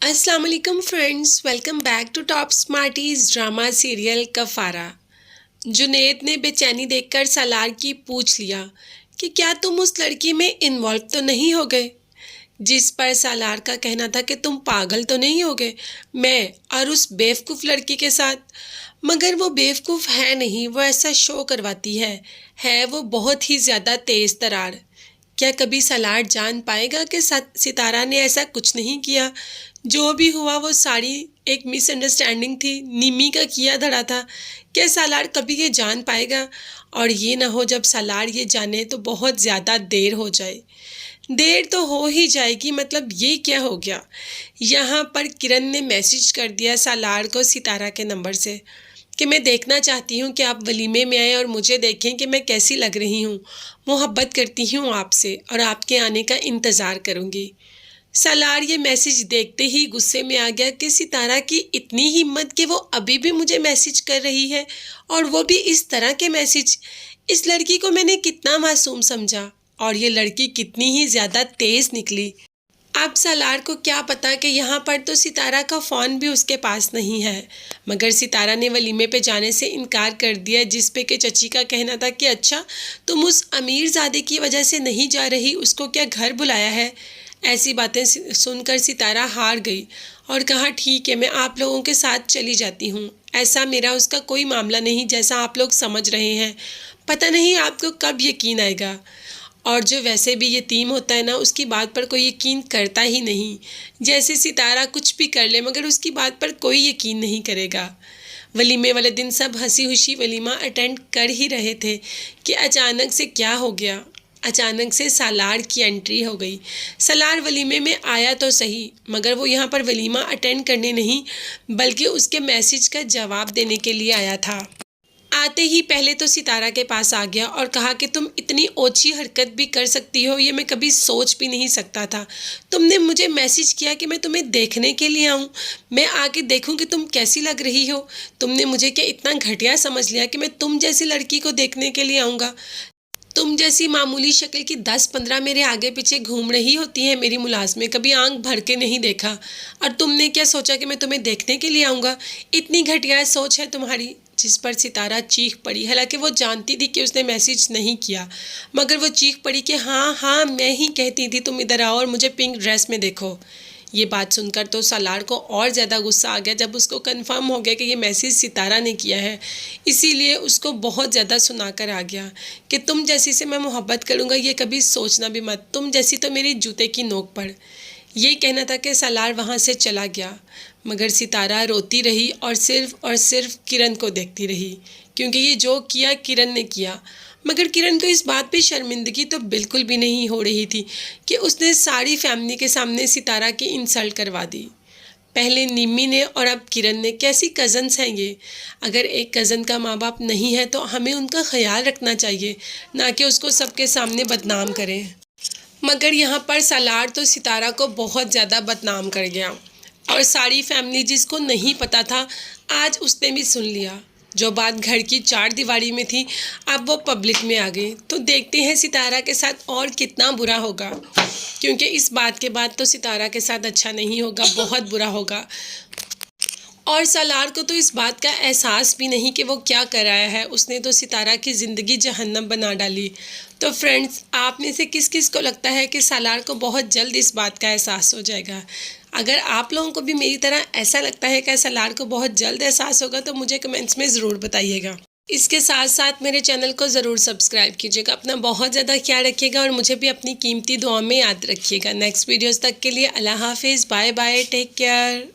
अस्सलाम वालेकुम friends, welcome back to Top Smarties drama serial Kaffara. Junaid ने बेचैनी देखकर सालार की पूछ लिया कि क्या तुम उस लड़की में इन्वॉल्व तो नहीं हो गए। जिस पर सालार का कहना था कि तुम पागल तो नहीं हो गए, मैं और उस बेवकूफ़ लड़की के साथ। मगर वो बेवकूफ़ है नहीं, वो ऐसा शो करवाती है वो बहुत ही ज़्यादा तेज़ तरार। क्या कभी सालार जान पाएगा कि सितारा ने ऐसा कुछ नहीं किया। जो भी हुआ वो सारी एक मिसअंडरस्टैंडिंग थी, निमी का किया धड़ा था। क्या सालार कभी ये जान पाएगा? और ये ना हो जब सालार ये जाने तो बहुत ज़्यादा देर हो जाए। देर तो हो ही जाएगी, मतलब ये क्या हो गया। यहाँ पर किरण ने मैसेज कर दिया सालार को सितारा के नंबर से कि मैं देखना चाहती हूँ कि आप वलीमे में आए और मुझे देखें कि मैं कैसी लग रही हूँ। मोहब्बत करती हूँ आपसे और आपके आने का इंतज़ार करूँगी। सालार ये मैसेज देखते ही गुस्से में आ गया कि सितारा की इतनी हिम्मत कि वो अभी भी मुझे मैसेज कर रही है, और वो भी इस तरह के मैसेज। इस लड़की को मैंने कितना मासूम समझा और ये लड़की कितनी ही ज़्यादा तेज़ निकली। अब सालार को क्या पता कि यहाँ पर तो सितारा का फ़ोन भी उसके पास नहीं है। मगर सितारा ने वलीमे पे जाने से इनकार कर दिया, जिस पे कि चची का कहना था कि अच्छा तुम उस अमीरजादे की वजह से नहीं जा रही, उसको क्या घर बुलाया है। ऐसी बातें सुनकर सितारा हार गई और कहा ठीक है, मैं आप लोगों के साथ चली जाती हूँ। ऐसा मेरा उसका कोई मामला नहीं जैसा आप लोग समझ रहे हैं। पता नहीं आपको कब यकीन आएगा। और जो वैसे भी यतीम होता है ना, उसकी बात पर कोई यकीन करता ही नहीं। जैसे सितारा कुछ भी कर ले मगर उसकी बात पर कोई यकीन नहीं करेगा। वलीमे वाले दिन सब हंसी खुशी वलीमा अटेंड कर ही रहे थे कि अचानक से क्या हो गया। अचानक से सालार की एंट्री हो गई। सालार वलीमे में आया तो सही, मगर वो यहाँ पर वलीमा अटेंड करने नहीं बल्कि उसके मैसेज का जवाब देने के लिए आया था। आते ही पहले तो सितारा के पास आ गया और कहा कि तुम इतनी ओछी हरकत भी कर सकती हो, ये मैं कभी सोच भी नहीं सकता था। तुमने मुझे मैसेज किया कि मैं तुम्हें देखने के लिए आऊँ, मैं आके देखूँ कि तुम कैसी लग रही हो। तुमने मुझे क्या इतना घटिया समझ लिया कि मैं तुम जैसी लड़की को देखने के लिए आऊँगा। तुम जैसी मामूली शक्ल की 10-15 मेरे आगे पीछे घूम रही होती हैं मेरी मुलाजमें, कभी आंख भर के नहीं देखा। और तुमने क्या सोचा कि मैं तुम्हें देखने के लिए आऊँगा। इतनी घटिया सोच है तुम्हारी। जिस पर सितारा चीख पड़ी। हालांकि वो जानती थी कि उसने मैसेज नहीं किया, मगर वो चीख पड़ी कि हाँ हाँ मैं ही कहती थी तुम इधर आओ और मुझे पिंक ड्रेस में देखो। ये बात सुनकर तो सालार को और ज़्यादा गुस्सा आ गया जब उसको कंफर्म हो गया कि ये मैसेज सितारा ने किया है। इसीलिए उसको बहुत ज़्यादा सुनाकर आ गया कि तुम जैसी से मैं मोहब्बत करूँगा ये कभी सोचना भी मत, तुम जैसी तो मेरी जूते की नोक पर। ये कहना था कि सालार वहाँ से चला गया, मगर सितारा रोती रही और सिर्फ किरण को देखती रही, क्योंकि ये जो किया किरण ने किया। मगर किरण को इस बात पे शर्मिंदगी तो बिल्कुल भी नहीं हो रही थी कि उसने सारी फैमिली के सामने सितारा की इंसल्ट करवा दी। पहले निम्मी ने और अब किरण ने। कैसी कज़न्स हैं ये। अगर एक कज़न का माँ बाप नहीं है तो हमें उनका ख्याल रखना चाहिए, ना कि उसको सबके सामने बदनाम करें। मगर यहाँ पर सालार तो सितारा को बहुत ज़्यादा बदनाम कर गया, और सारी फैमिली जिसको नहीं पता था आज उसने भी सुन लिया। जो बात घर की चार दीवारी में थी अब वो पब्लिक में आ गई। तो देखते हैं सितारा के साथ और कितना बुरा होगा, क्योंकि इस बात के बाद तो सितारा के साथ अच्छा नहीं होगा, बहुत बुरा होगा। और सालार को तो इस बात का एहसास भी नहीं कि वो क्या कर रहा है। उसने तो सितारा की ज़िंदगी जहन्नम बना डाली। तो फ्रेंड्स, आप में से किस किस को लगता है कि सालार को बहुत जल्द इस बात का एहसास हो जाएगा। अगर आप लोगों को भी मेरी तरह ऐसा लगता है कि सालार को बहुत जल्द एहसास होगा तो मुझे कमेंट्स में ज़रूर बताइएगा। इसके साथ साथ मेरे चैनल को ज़रूर सब्सक्राइब कीजिएगा। अपना बहुत ज़्यादा ख्याल रखिएगा और मुझे भी अपनी कीमती दुआ में याद रखिएगा। नेक्स्ट वीडियोज़ तक के लिए अल्लाह हाफिज़, बाय बाय, टेक केयर।